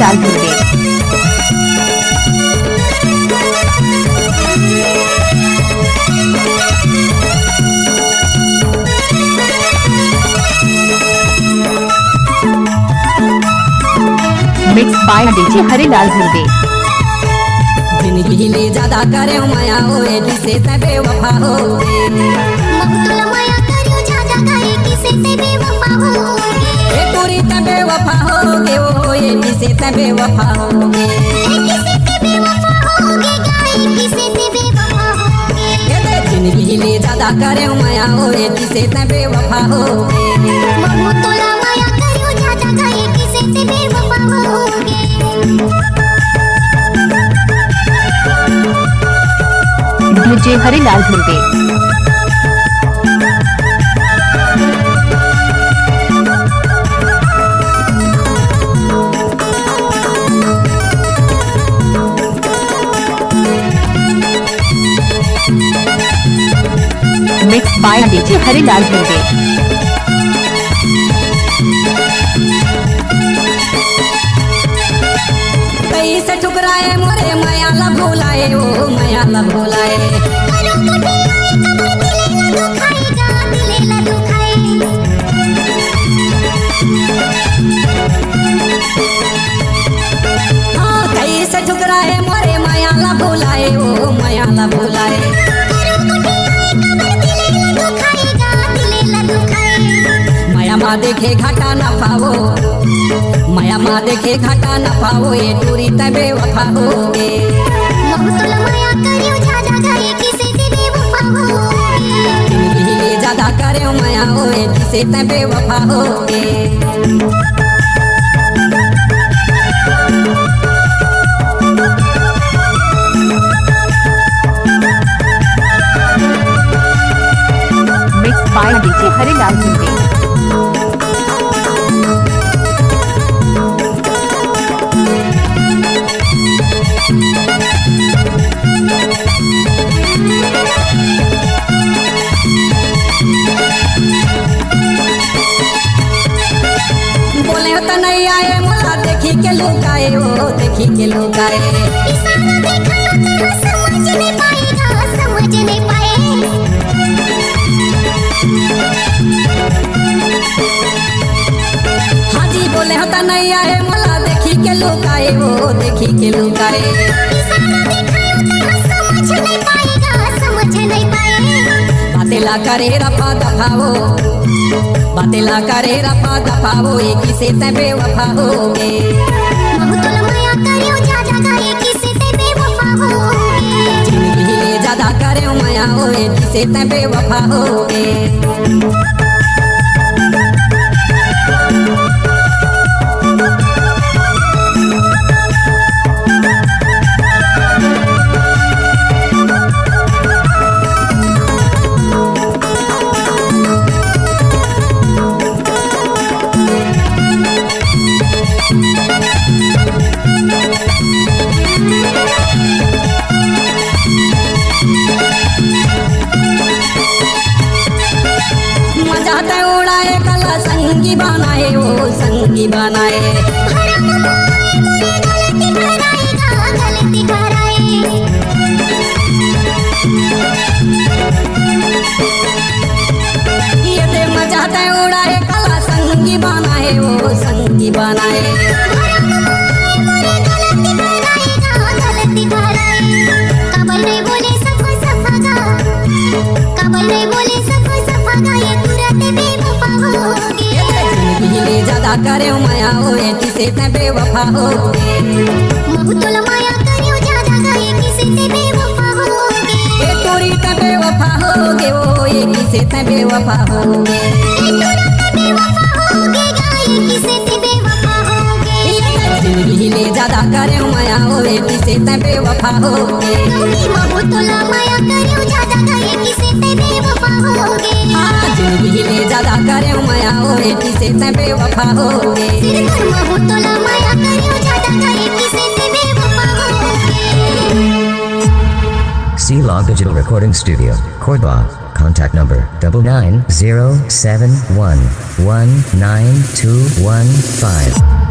Harilal Durge. Mix by DJ Harilal Durge. जिंदगी ले ज्यादा करे माया होए किसे ते बेवफा हो मगतुला माया करियो ज्यादा करे किसे ते बेवफा हो ए तोरी ते बेवफा होगे ओ ये किसे ते बेवफा होगे किसे ते बेवफा होगे गाए किसे ते बेवफा होगे ए जिंदगी ले ज्यादा करे माया होए किसे ते बेवफा होगे मगतुला माया करियो ज्यादा करे किसे ते बेवफा होगे DJ Harilal Durge. Mix by DJ Harilal Durge. कैसे ठुकराए मोरे माया ला भुलाए ओ माया ला भुलाए करो कभी कमर दिले ला दुखाएगा हाँ कैसे ठुकराए मोरे माया ला भुलाए ओ माया ला भुलाए माया माँ देखे घाटा न पाओ माया माँ देखे घाटा न पाओ ये टूरी ते बेवफा होगे मगतुला माया करियो ज्यादा करे किसे ते बेवफा होगे जिंदगी ले ज्यादा करे माया होए किसे ते बेवफा होगे मिक्स बाय डीजे हरिलाल दुर्गे। बोले तो नहीं आए मोला देखी के लुकाए ओ देखी के लुकाए इशारा देखा तो समझ नहीं पाएगा समझ नहीं पाए हाजी बोले तो नहीं आए मोला देखी के लुकाए ओ देखी के लुकाए इशारा देखा तो समझ नहीं पाएगा समझ नहीं पाए बातेला करे रफा दफाओ बातेला करे रफा दफाओ ये किसे ते बेवफा होगे मगतुला माया करियो ज्यादा करे किसे ते बेवफा होगे जिंदगी ले ज्यादा करे माया होए किसे ते बेवफा होगे मजा ते उड़ाए कला संगी बनाए ओ संगी बनाए गलती कराए ये ते मजा ते उड़ाए कला संगी बनाए ओ संगी बनाए गलती कराए कबल नहीं बोले सफा सफा गा कबल नहीं बोले सफा सफा गा ये तुरंत बेवफा होगे जिंदगी ले ज्यादा करे माया होए किसे ते बेवफा होगे मगतुला माया करियो ज्यादा गाए किसे ते बेवफा होगे ए तोरी ते बेवफा होगे ओ ये किसे ते बेवफा होगे बेवफा होगे गाए किसे ते बेवफा होगे जिंदगी ले ज्यादा करे माया होए किसे ते बेवफा होगे मगतुला माया करियो ज्यादा गाए किसे ते बेवफा होगे हाँ जिंदगी ले ज्यादा करे माया होए किसे ते बेवफा होगे मगतुला माया करियो ज्यादा गाए किसे ते बेवफा होगे C-Log Digital Recording Studio, Cordoba. Contact number 9907119215.